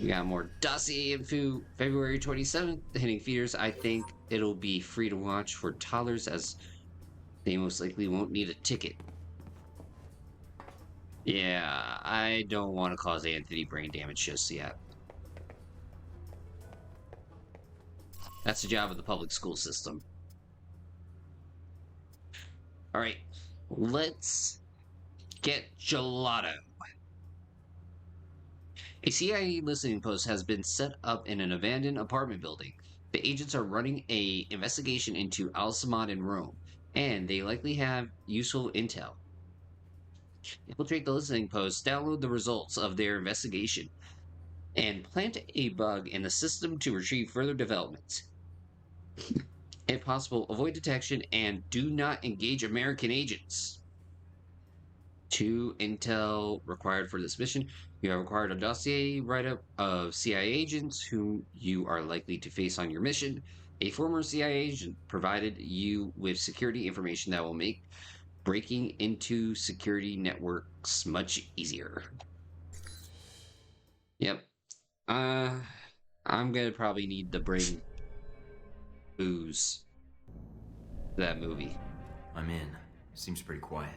We got more dossier info February 27th hitting theaters. I think it'll be free to watch for toddlers as they most likely won't need a ticket. Yeah, I don't want to cause Anthony brain damage just yet. That's the job of the public school system. All right, let's get gelato. A CIA listening post has been set up in an abandoned apartment building. The agents are running a investigation into Al-Samad in Rome, and they likely have useful intel. Infiltrate the listening post, download the results of their investigation, and plant a bug in the system to retrieve further developments. If possible, avoid detection and do not engage American agents. 2 intel required for this mission. You have required a dossier write-up of CIA agents whom you are likely to face on your mission. A former CIA agent provided you with security information that will make breaking into security networks much easier. Yep. Uh, I'm gonna probably need to bring booze to that movie. I'm in. Seems pretty quiet.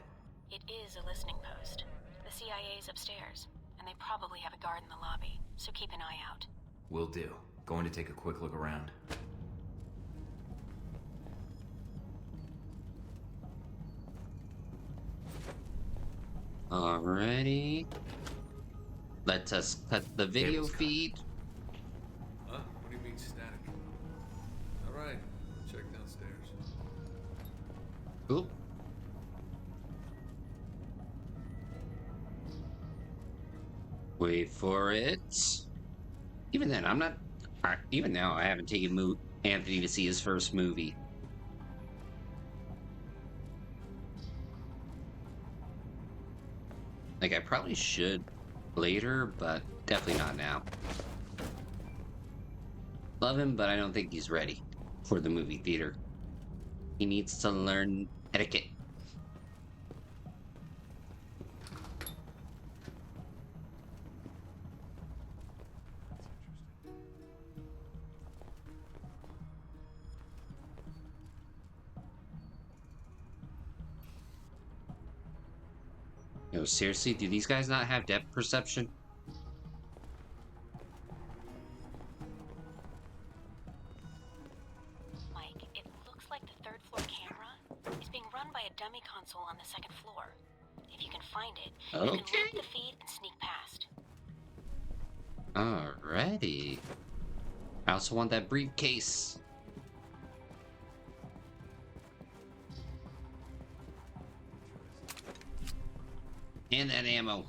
It is a listening post. The CIA's upstairs, and they probably have a guard in the lobby, so keep an eye out. Will do. Going to take a quick look around. Alrighty. Let us cut the video feed. Huh? What do you mean static? Alright, check downstairs. Oop. Wait for it. Even then, I'm not. Even now, I haven't taken Anthony to see his first movie. Like, I probably should later, but definitely not now. Love him, but I don't think he's ready for the movie theater. He needs to learn etiquette. Yo, seriously, do these guys not have depth perception? Mike, it looks like the third floor camera is being run by a dummy console on the second floor. If you can find it, you can loop the feed and sneak past. Alrighty. I also want that briefcase. And that ammo.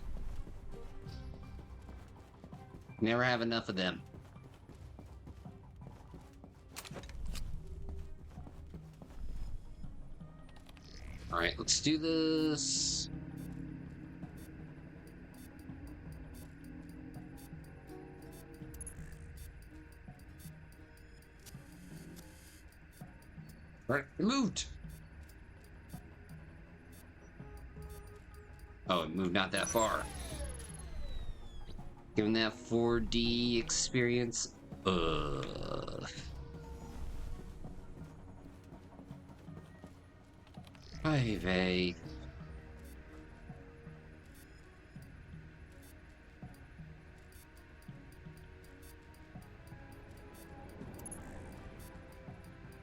Never have enough of them. Alright, let's do this. Alright, moved. Oh, it moved not that far. Given that 4D experience. Hi, Vey.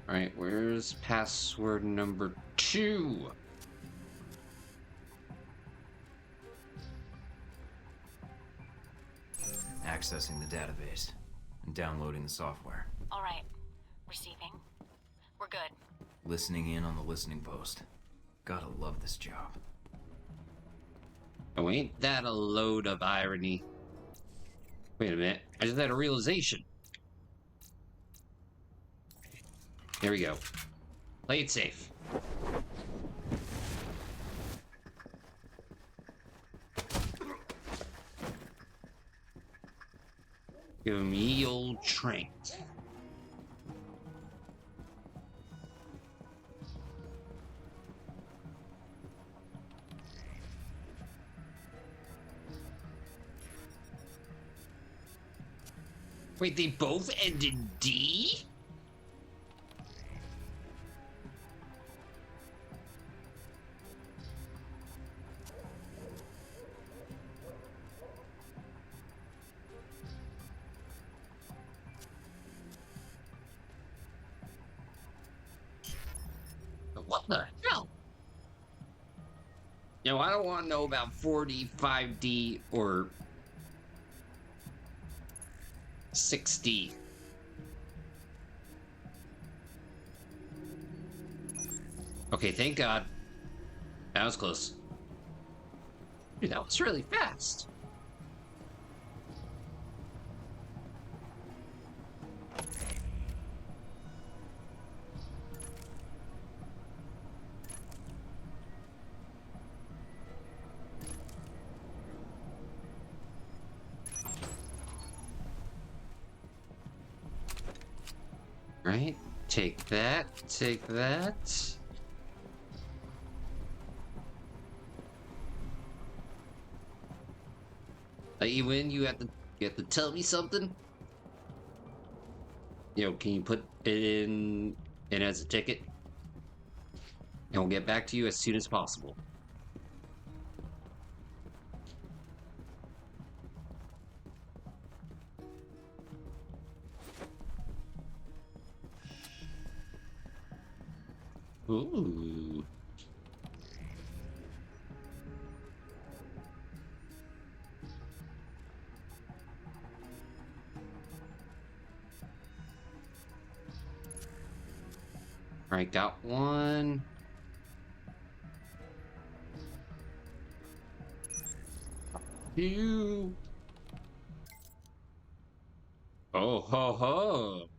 Alright, where's password number 2? Accessing the database and downloading the software. All right. Receiving. We're good. Listening in on the listening post. Gotta love this job. Oh, ain't that a load of irony? Wait a minute. I just had a realization. There we go. Play it safe. Give me ye old trank. Wait, they both end in D? What the hell? No, I don't want to know about 4D, 5D, or 6D. Okay, thank God. That was close. Dude, that was really fast. Right? Take that. Take that. Let you in. You have to tell me something. Can you put it in as a ticket? And we'll get back to you as soon as possible. Ooh. All right, got one. Two. Oh ho ho.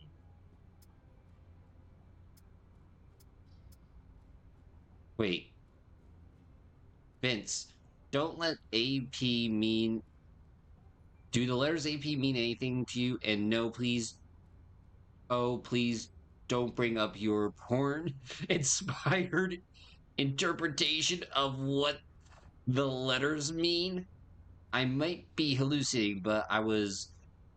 Wait, Vince, don't let AP mean. Do the letters AP mean anything to you? And no, please. Oh, please don't bring up your porn inspired interpretation of what the letters mean. I might be hallucinating, but I was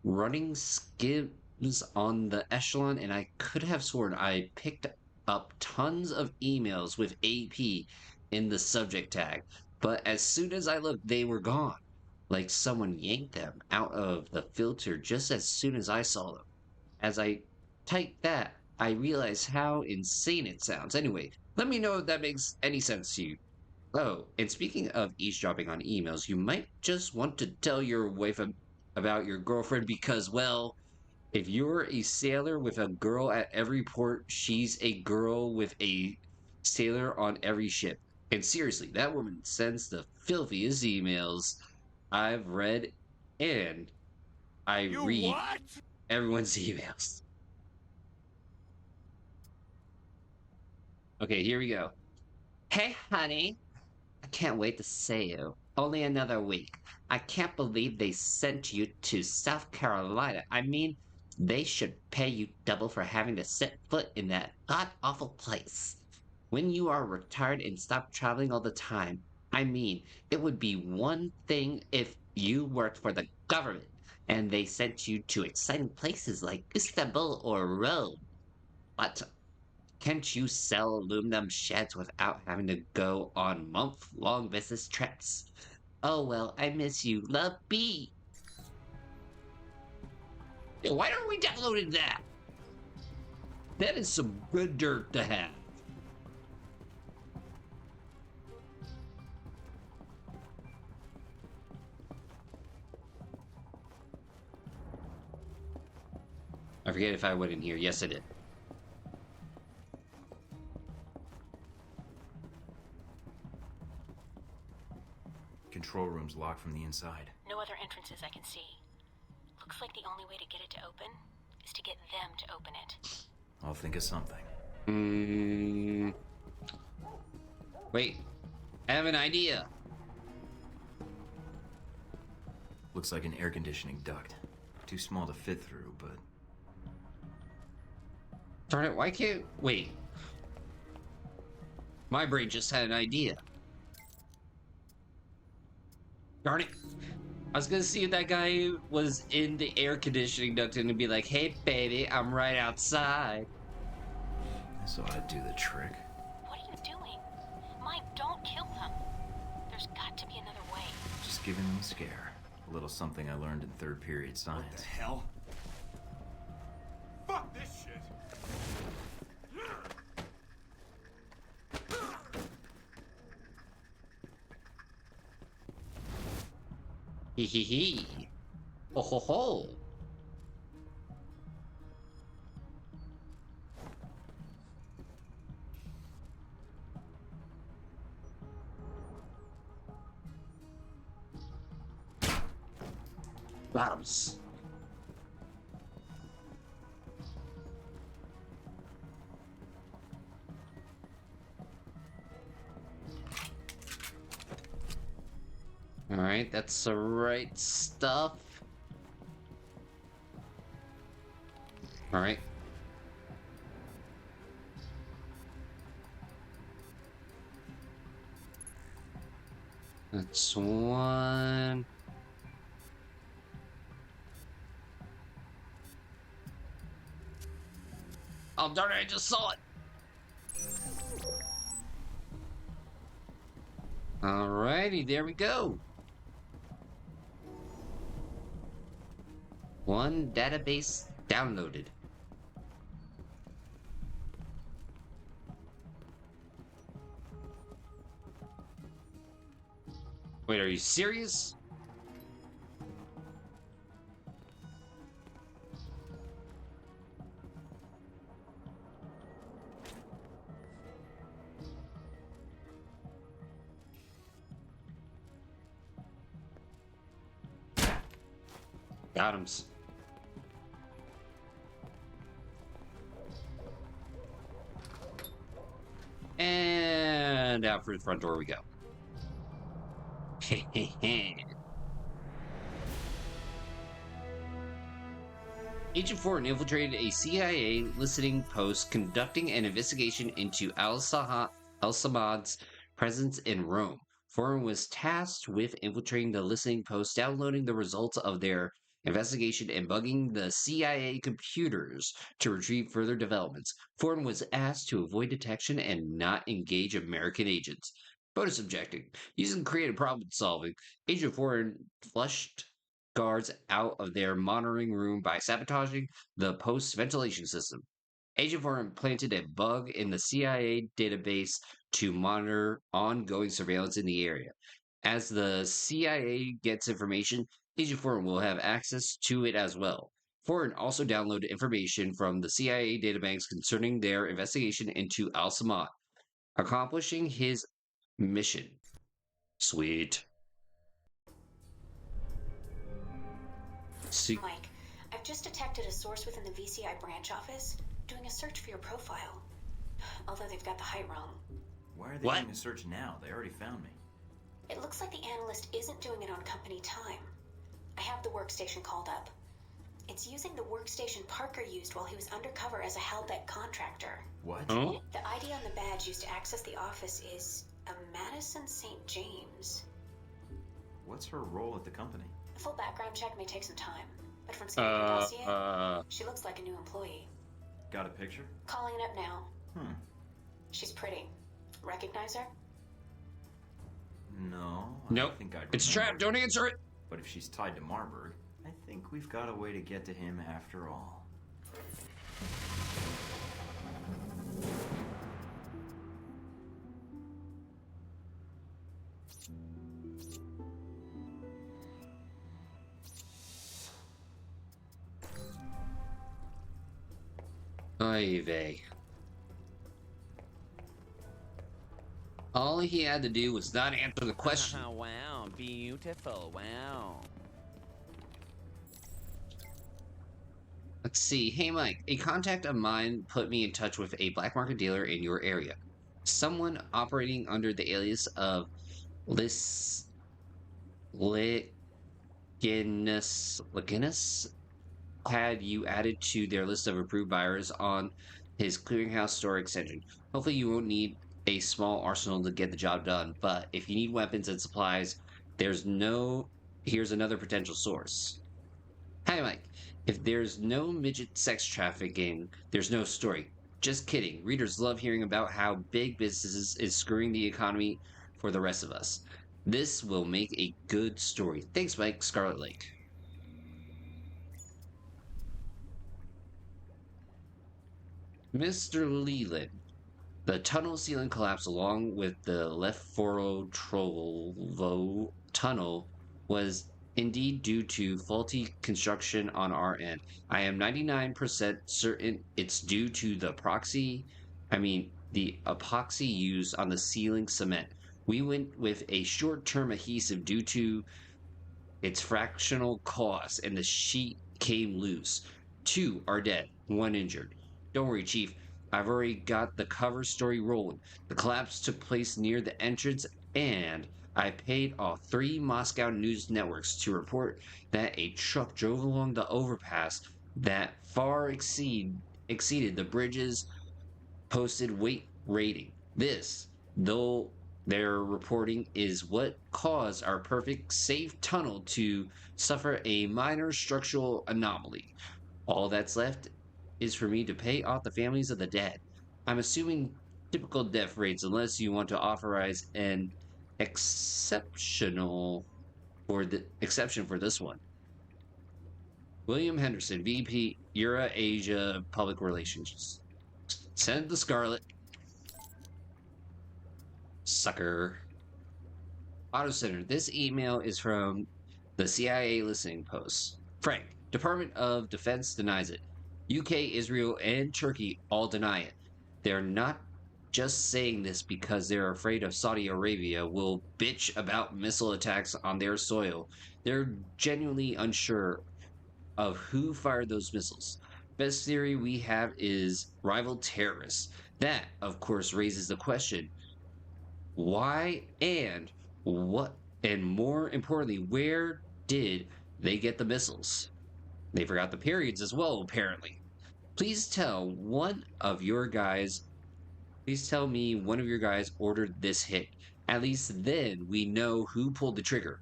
running skims on the echelon and I could have sworn I picked up tons of emails with AP in the subject tag. But as soon as I looked, they were gone. Like someone yanked them out of the filter just as soon as I saw them. As I typed that, I realized how insane it sounds. Anyway, let me know if that makes any sense to you. Oh, and speaking of eavesdropping on emails, you might just want to tell your wife about your girlfriend because, well, if you're a sailor with a girl at every port, she's a girl with a sailor on every ship. And seriously, that woman sends the filthiest emails I've read, and I read everyone's emails. Okay, here we go. Hey, honey. I can't wait to see you. Only another week. I can't believe they sent you to South Carolina. I mean, they should pay you double for having to set foot in that god-awful place. When you are retired and stop traveling all the time, I mean, it would be one thing if you worked for the government and they sent you to exciting places like Istanbul or Rome. But can't you sell aluminum sheds without having to go on month-long business trips? Oh well, I miss you. Love B. Yo, why aren't we downloading that? That is some good dirt to have. I forget if I went in here. Yes, I did. Control room's locked from the inside. No other entrances I can see. Looks like the only way to get it to open is to get them to open it. I'll think of something. Wait. I have an idea. Looks like an air conditioning duct. Too small to fit through, but... Darn it, why can't... Wait. My brain just had an idea. Darn it. I was gonna see if that guy was in the air conditioning duct and be like, "Hey, baby, I'm right outside." This ought to do the trick. What are you doing? Mike, don't kill them. There's got to be another way. Just giving them a scare. A little something I learned in third period science. What the hell? Fuck this shit! Hee hee hee. Ho ho ho. Bottoms. All right, that's the right stuff. All right. That's one. Oh, darn it, I just saw it. Alrighty, there we go. One database downloaded. Wait, are you serious? Got him. And out through the front door we go. Agent Thorton infiltrated a CIA listening post conducting an investigation into al-Samad's presence in Rome. Thorton was tasked with infiltrating the listening post, downloading the results of their investigation, and bugging the CIA computers to retrieve further developments. Thornton was asked to avoid detection and not engage American agents. Bonus objective: using creative problem solving, Agent Thornton flushed guards out of their monitoring room by sabotaging the post's ventilation system. Agent Thornton planted a bug in the CIA database to monitor ongoing surveillance in the area. As the CIA gets information, Agent Thornton will have access to it as well. Thornton also downloaded information from the CIA databanks concerning their investigation into Al Samad, accomplishing his mission. Sweet. See, Mike, I've just detected a source within the VCI branch office doing a search for your profile. Although they've got the height wrong. Why are they doing a search now? They already found me. It looks like the analyst isn't doing it on company time. I have the workstation called up. It's using the workstation Parker used while he was undercover as a Hellbeck contractor. What? oh, The ID on the badge used to access the office is a Madison St. James. What's her role at the company? A full background check may take some time, but from scanning the dossier, she looks like a new employee. Got a picture? Calling it up now. She's pretty. Recognize her? No. nope. I think I'd It's remember. trapped. Don't answer it. But if she's tied to Marburg, I think we've got a way to get to him after all. Oy vey. All he had to do was not answer the question. Wow, beautiful. Wow. Let's see. Hey, Mike. A contact of mine put me in touch with a black market dealer in your area. Someone operating under the alias of Liginus had you added to their list of approved buyers on his clearinghouse store extension. Hopefully you won't need a small arsenal to get the job done, but if you need weapons and supplies, there's no Here's another potential source. Hi, Mike. If there's no midget sex trafficking, there's no story. Just kidding. Readers love hearing about how big businesses is screwing the economy for the rest of us. This will make a good story. Thanks, Mike. Scarlet Lake. Mr. Leland. The tunnel ceiling collapse along with the Leforo Trovo tunnel was indeed due to faulty construction on our end. I am 99% certain it's due to the epoxy used on the ceiling cement. We went with a short-term adhesive due to its fractional cost, and the sheet came loose. 2 are dead, 1 injured. Don't worry, Chief. I've already got the cover story rolling. The collapse took place near the entrance, and I paid off 3 Moscow news networks to report that a truck drove along the overpass that exceeded the bridge's posted weight rating. This, though their reporting, is what caused our perfect safe tunnel to suffer a minor structural anomaly. All that's left is for me to pay off the families of the dead. I'm assuming typical death rates unless you want to authorize an exception for this one. William Henderson, VP, Euro-Asia Public Relations. Send the Scarlet. Sucker. Auto Center. This email is from the CIA listening post. Frank, Department of Defense denies it. UK, Israel, and Turkey all deny it. They're not just saying this because they're afraid of Saudi Arabia will bitch about missile attacks on their soil. They're genuinely unsure of who fired those missiles. Best theory we have is rival terrorists. That, of course, raises the question why and what, and more importantly, where did they get the missiles? They forgot the periods as well, apparently. Please tell me one of your guys ordered this hit. At least then we know who pulled the trigger.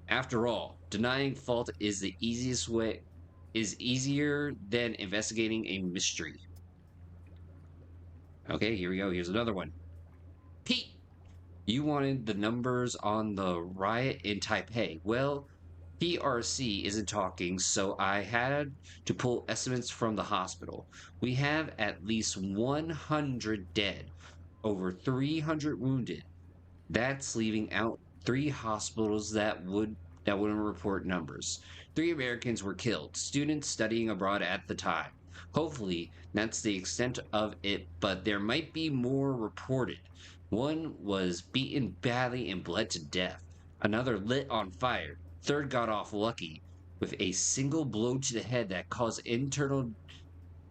After all, denying fault is easier than investigating a mystery. Okay, here we go. Here's another one. Pete, you wanted the numbers on the riot in Taipei. Well, PRC isn't talking, so I had to pull estimates from the hospital. We have at least 100 dead, over 300 wounded. That's leaving out 3 hospitals that wouldn't report numbers. 3 Americans were killed, students studying abroad at the time. Hopefully, that's the extent of it, but there might be more reported. One was beaten badly and bled to death. Another lit on fire. Third got off lucky with a single blow to the head that caused internal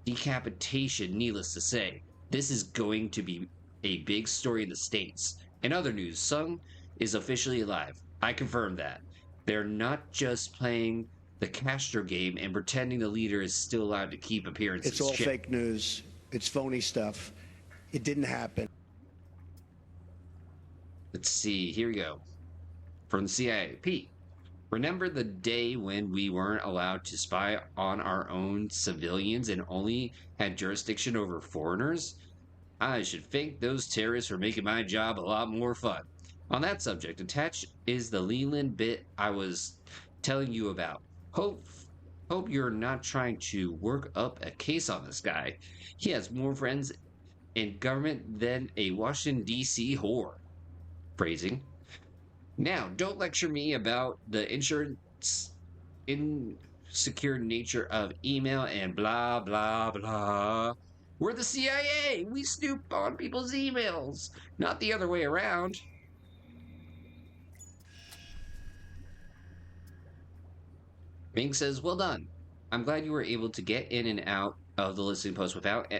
decapitation, needless to say. This is going to be a big story in the States. In other news, Sung is officially alive. I confirm that. They're not just playing the Castro game and pretending the leader is still allowed to keep appearances. It's all fake news. It's phony stuff. It didn't happen. Let's see. Here we go. From the CIA. Pete, remember the day when we weren't allowed to spy on our own civilians and only had jurisdiction over foreigners? I should thank those terrorists for making my job a lot more fun. On that subject, attached is the Leland bit I was telling you about. Hope you're not trying to work up a case on this guy. He has more friends in government than a Washington, D.C. whore. Phrasing. Now, don't lecture me about the insecure nature of email and blah, blah, blah. We're the CIA. We snoop on people's emails, not the other way around. Ming says, well done. I'm glad you were able to get in and out of the listening post without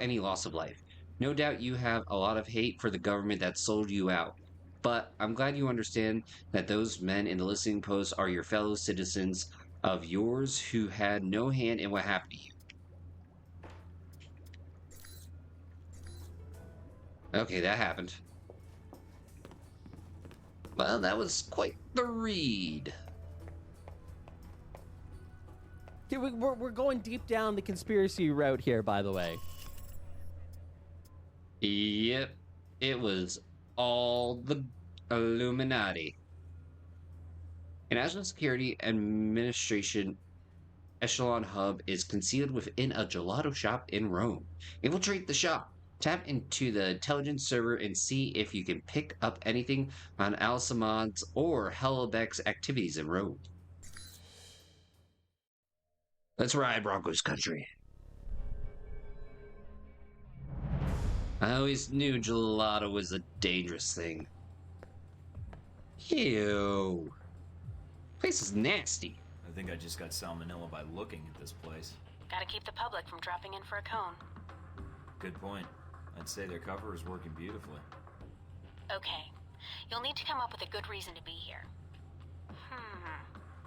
any loss of life. No doubt you have a lot of hate for the government that sold you out. But I'm glad you understand that those men in the listening post are your fellow citizens of yours who had no hand in what happened to you. Okay, that happened. Well, that was quite the read. Dude, we're going deep down the conspiracy route here, by the way. Yep, it was all the Illuminati. A National Security Administration echelon hub is concealed within a gelato shop in Rome. Infiltrate the shop. Tap into the intelligence server and see if you can pick up anything on Alcimad's or Hellebeck's activities in Rome. Let's ride Broncos country. I always knew gelato was a dangerous thing. Ew. Place is nasty. I think I just got salmonella by looking at this place. Gotta keep the public from dropping in for a cone. Good point. I'd say their cover is working beautifully. Okay. You'll need to come up with a good reason to be here.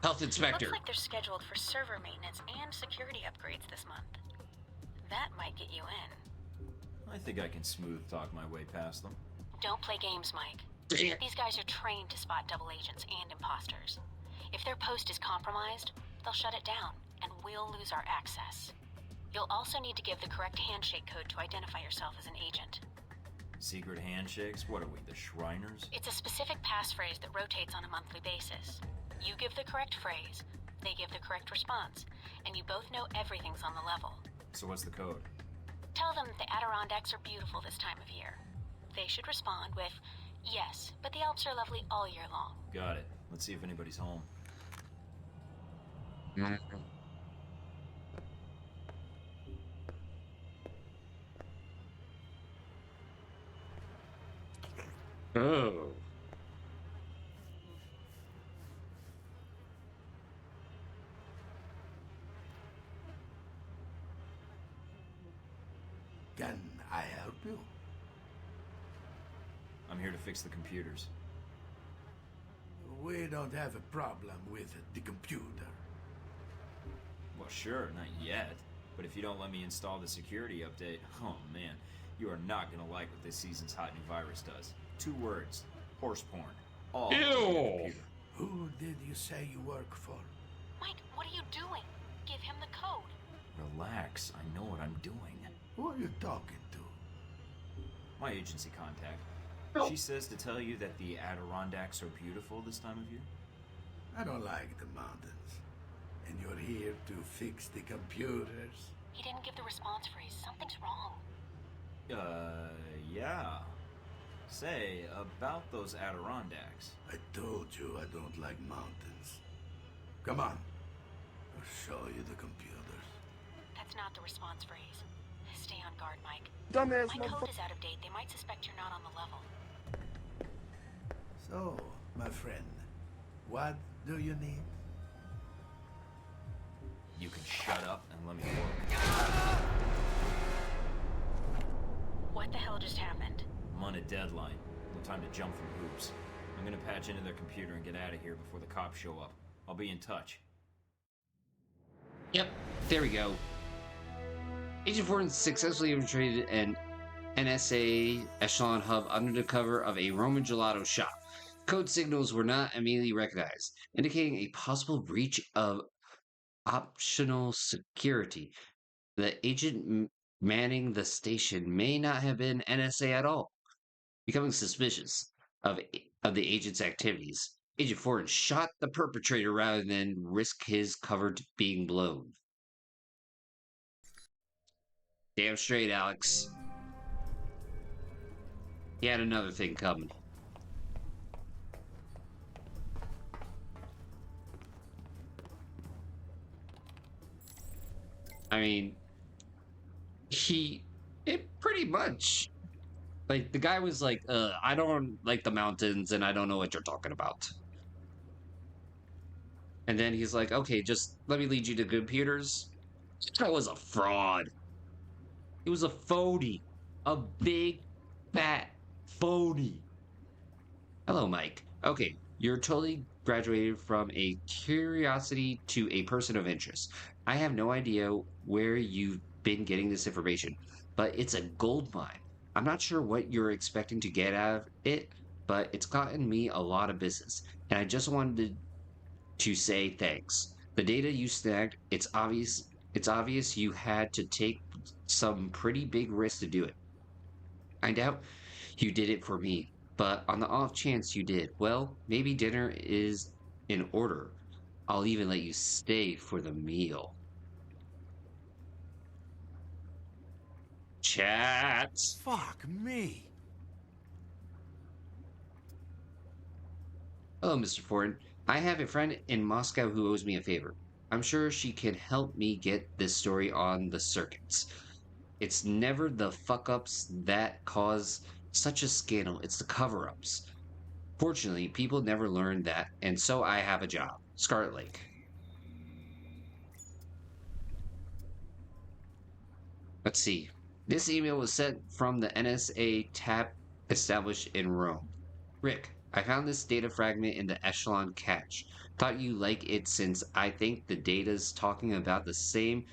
Health inspector. Looks like they're scheduled for server maintenance and security upgrades this month. That might get you in. I think I can smooth talk my way past them. Don't play games, Mike. These guys are trained to spot double agents and imposters. If their post is compromised, they'll shut it down, and we'll lose our access. You'll also need to give the correct handshake code to identify yourself as an agent. Secret handshakes? What are we, the Shriners? It's a specific passphrase that rotates on a monthly basis. You give the correct phrase, they give the correct response, and you both know everything's on the level. So what's the code? Tell them that the Adirondacks are beautiful this time of year. They should respond with, yes, but the Alps are lovely all year long. Got it. Let's see if anybody's home. Oh. Can I help you? I'm here to fix the computers. We don't have a problem with the computer. Well, sure, not yet. But if you don't let me install the security update, oh man, you are not gonna like what this season's hot new virus does. 2 words. Horse porn. All over your Ew. computer. Who did you say you work for? Mike, what are you doing? Give him the code. Relax, I know what I'm doing. Who are you talking to? My agency contact. She says to tell you that the Adirondacks are beautiful this time of year. I don't like the mountains. And you're here to fix the computers? He didn't give the response phrase. Something's wrong. Yeah. Say, about those Adirondacks. I told you I don't like mountains. Come on. I'll show you the computers. That's not the response phrase. Stay on guard, Mike. Dumbass My code is out of date. They might suspect you're not on the level. So, my friend, what do you need? You can shut up and let me work. What the hell just happened? I'm on a deadline. No time to jump through hoops. I'm gonna patch into their computer and get out of here before the cops show up. I'll be in touch. Yep, there we go. Agent Thornton successfully infiltrated an NSA echelon hub under the cover of a Roman gelato shop. Code signals were not immediately recognized, indicating a possible breach of optional security. The agent manning the station may not have been NSA at all. Becoming suspicious of the agent's activities, Agent Thornton shot the perpetrator rather than risk his cover being blown. Damn straight, Alex. He had another thing coming. I mean, it pretty much, like, the guy was like, I don't like the mountains and I don't know what you're talking about. And then he's like, okay, just let me lead you to computers. That was a fraud. It was a phony. A big, fat phony. Hello, Mike. Okay, you're totally graduated from a curiosity to a person of interest. I have no idea where you've been getting this information, but it's a gold mine. I'm not sure what you're expecting to get out of it, but it's gotten me a lot of business, and I just wanted to say thanks. The data you snagged, it's obvious you had to take some pretty big risks to do it. I doubt you did it for me, but on the off chance you did, well, maybe dinner is in order. I'll even let you stay for the meal. Chat. Fuck me. Hello, Mr. Ford. I have a friend in Moscow who owes me a favor. I'm sure she can help me get this story on the circuits. It's never the fuck ups that cause such a scandal, it's the cover ups. Fortunately, people never learn that, and so I have a job. Scarlet Lake. Let's see. This email was sent from the NSA tab established in Rome. Rick, I found this data fragment in the Echelon cache. Thought you like it since I think the data's talking about the same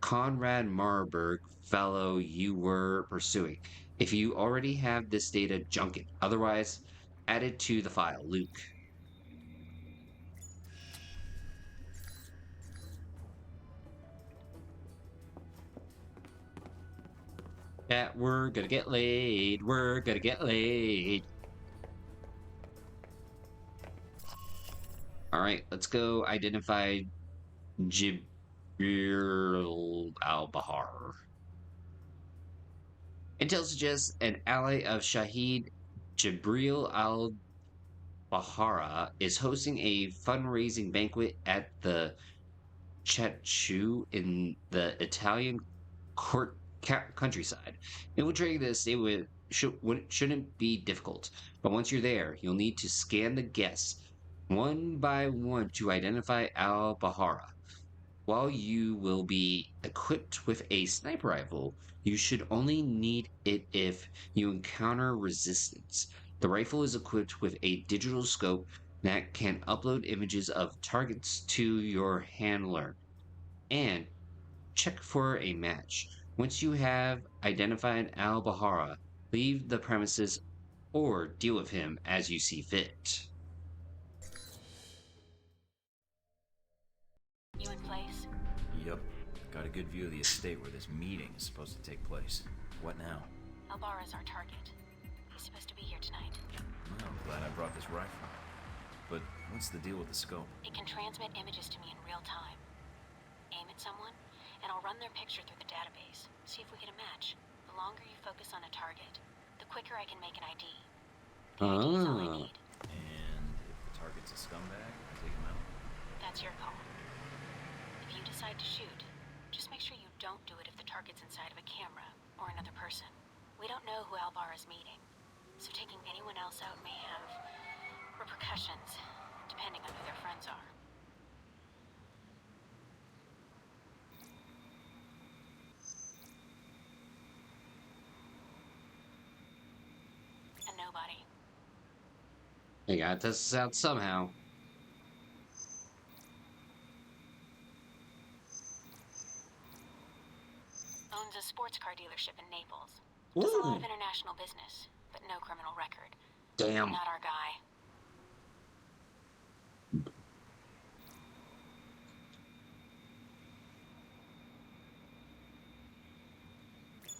Conrad Marburg fellow you were pursuing. If you already have this data, junk it. Otherwise, add it to the file, Luke. Yeah, we're gonna get laid. We're gonna get laid. All right, let's go identify Jibril al-Bahar. Intel suggests an ally of Shahid, Jibril al-Bahara, is hosting a fundraising banquet at the Chetchu in the Italian countryside. Infiltrating this shouldn't be difficult, but once you're there, you'll need to scan the guests one by one to identify al-Bahara. While you will be equipped with a sniper rifle, you should only need it if you encounter resistance. The rifle is equipped with a digital scope that can upload images of targets to your handler and check for a match. Once you have identified Al Bahara, leave the premises or deal with him as you see fit. You in place? Yep. Got a good view of the estate where this meeting is supposed to take place. What now? Albara's our target. He's supposed to be here tonight. Well, I'm glad I brought this rifle. But what's the deal with the scope? It can transmit images to me in real time. Aim at someone, and I'll run their picture through the database. See if we get a match. The longer you focus on a target, the quicker I can make an ID. The ID is all I need. And if the target's a scumbag, I take him out? That's your call. If you decide to shoot, just make sure you don't do it if the target's inside of a camera or another person. We don't know who Albara's meeting, so taking anyone else out may have repercussions, depending on who their friends are. A nobody. I got this out somehow. Owns a sports car dealership in Naples. Does a lot of international business, but no criminal record. Damn. Not our guy.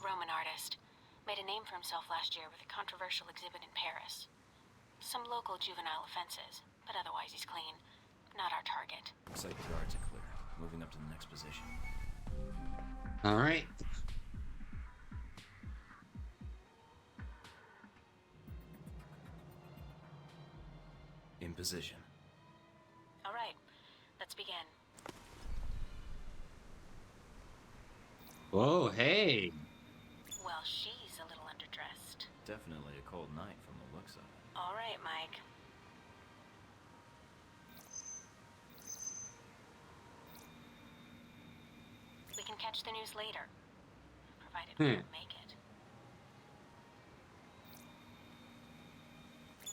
Roman artist. Made a name for himself last year with a controversial exhibit in Paris. Some local juvenile offenses, but otherwise he's clean. Not our target. Looks like the guards are clear. Moving up to the next position. All right. In position. All right, let's begin. Whoa, hey. Well, she's a little underdressed. Definitely a cold night from the looks of it. All right, Mike. We can catch the news later, provided we don't make it.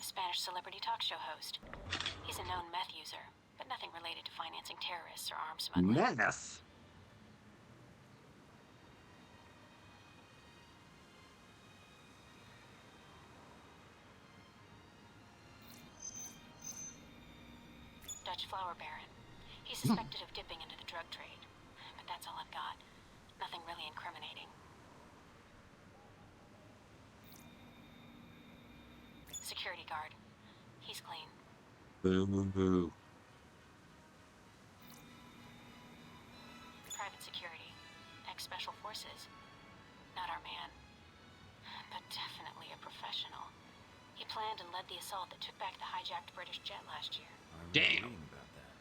Spanish celebrity talk show host. He's a known meth user, but nothing related to financing terrorists or arms smuggling. Meth. Dutch flower baron. He's suspected of dipping into the drug trade. But that's all I've got. Nothing really incriminating. Security guard. He's clean. Boo, boo, boo. Private security. Ex-special forces. Not our man. But definitely a professional. He planned and led the assault that took back the hijacked British jet last year. I remember Damn. reading about that.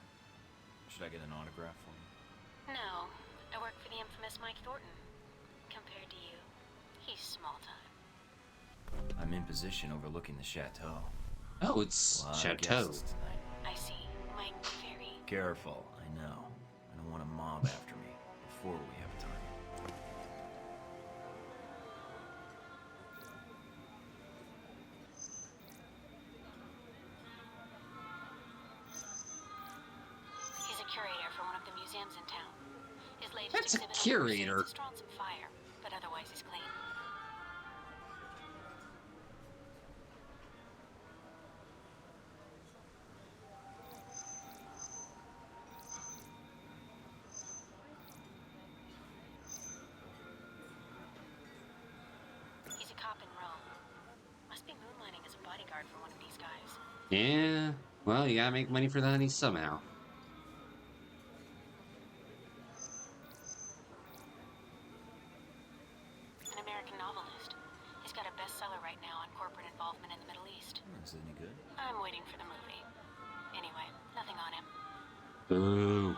Should I get an autograph for him? No, I work for the infamous Mike Thornton. Compared to you, he's small time. I'm in position overlooking the chateau. Oh, it's Lot of Chateau. guests tonight. I see. Mike, very... Careful, I know. I don't want a mob after me before we have a target. He's a curator for one of the museums in town. His latest That's a exhibit curator. is drawn some fire, but otherwise he's clean. He's a cop in Rome. Must be moonlighting as a bodyguard for one of these guys. Yeah. Well, you gotta make money for the honey somehow. An American novelist. He's got a bestseller right now on corporate involvement in the Middle East. Is it any good? I'm waiting for the movie. Anyway, nothing on him. Boo.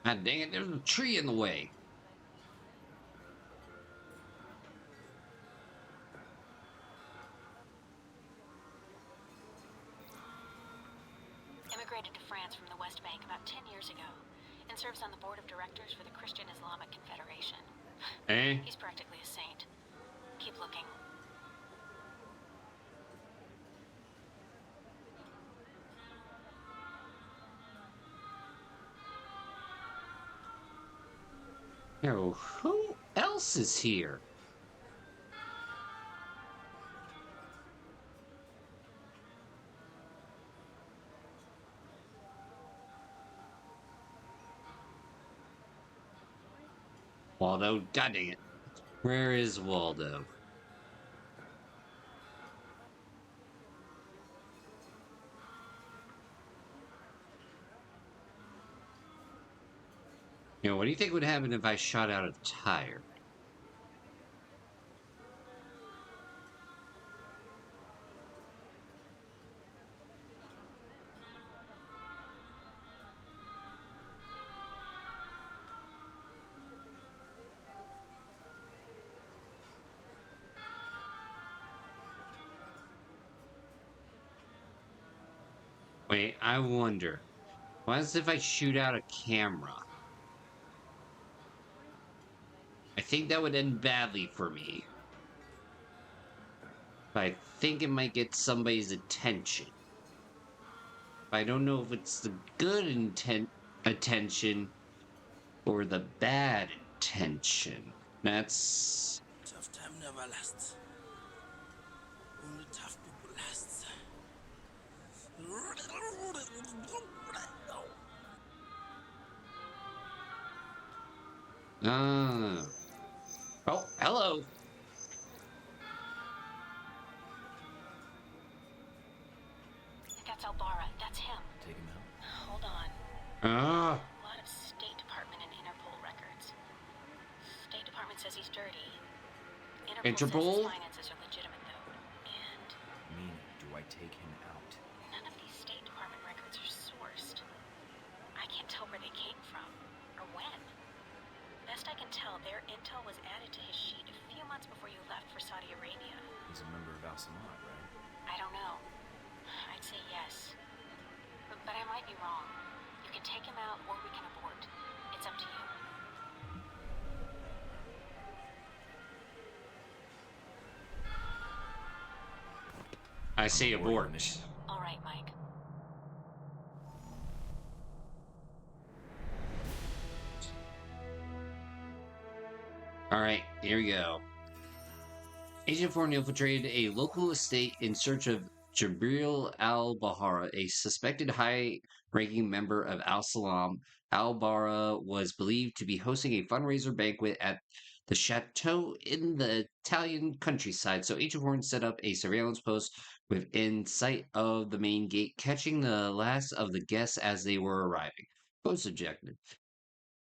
God dang it, there's a tree in the way. Immigrated to France from the West Bank about 10 years ago and serves on the board of directors for the Christian Islamic Confederation. Eh? He's practically a saint. Keep looking. Yo, who else is here? Waldo, god dang it. Where is Waldo? You know, what do you think would happen if I shot out a tire? Wait, I wonder. What if I shoot out a camera? I think that would end badly for me. But I think it might get somebody's attention. But I don't know if it's the good attention or the bad intention. That's... Tough time never lasts. Only tough people lasts. Oh, hello. That's Albara. That's him. Take him out. Hold on. Ah. A lot of State Department and Interpol records. State Department says he's dirty. Interpol? Says his finances are legitimate, though. And Meaning, do I take him out? none of these State Department records are sourced. I can't tell where they came from, or when. Best I can tell, their intel was added to his sheet a few months before you left for Saudi Arabia. He's a member of Al-Samad, right? I don't know. I'd say yes. But I might be wrong. You can take him out, or we can abort. It's up to you. I say I'm aboard the abort. mission. All right, Mike. All right, here we go. Agent Thornton infiltrated a local estate in search of Jabril al-Bahara, a suspected high-ranking member of al-Salam. Al-Bahra was believed to be hosting a fundraiser banquet at the chateau in the Italian countryside, so Agent Thornton set up a surveillance post within sight of the main gate, catching the last of the guests as they were arriving. Post objective.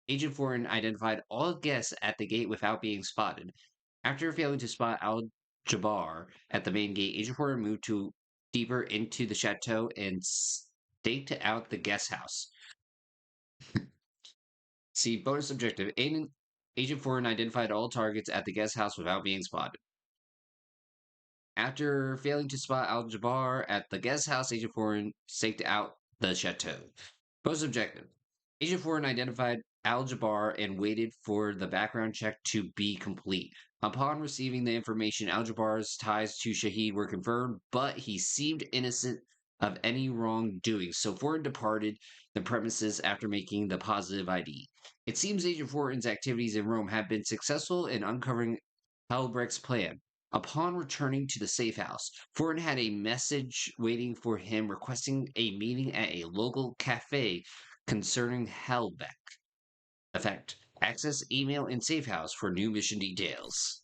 Agent Thornton identified all guests at the gate without being spotted. After failing to spot Al-Jabbar at the main gate, Agent Thornton moved deeper into the chateau and staked out the guest house. See, bonus objective. Agent Thornton identified all targets at the guest house without being spotted. After failing to spot Al-Jabbar at the guest house, Agent Thornton staked out the chateau. Bonus objective. Agent Thornton identified Al-Jabbar and waited for the background check to be complete. Upon receiving the information, Al-Jabbar's ties to Shahid were confirmed, but he seemed innocent of any wrongdoing, so Thornton departed the premises after making the positive ID. It seems Agent Thornton's activities in Rome have been successful in uncovering Helbrecht's plan. Upon returning to the safe house, Thornton had a message waiting for him requesting a meeting at a local cafe concerning Helbeck. Effect. Access email in safe house for new mission details.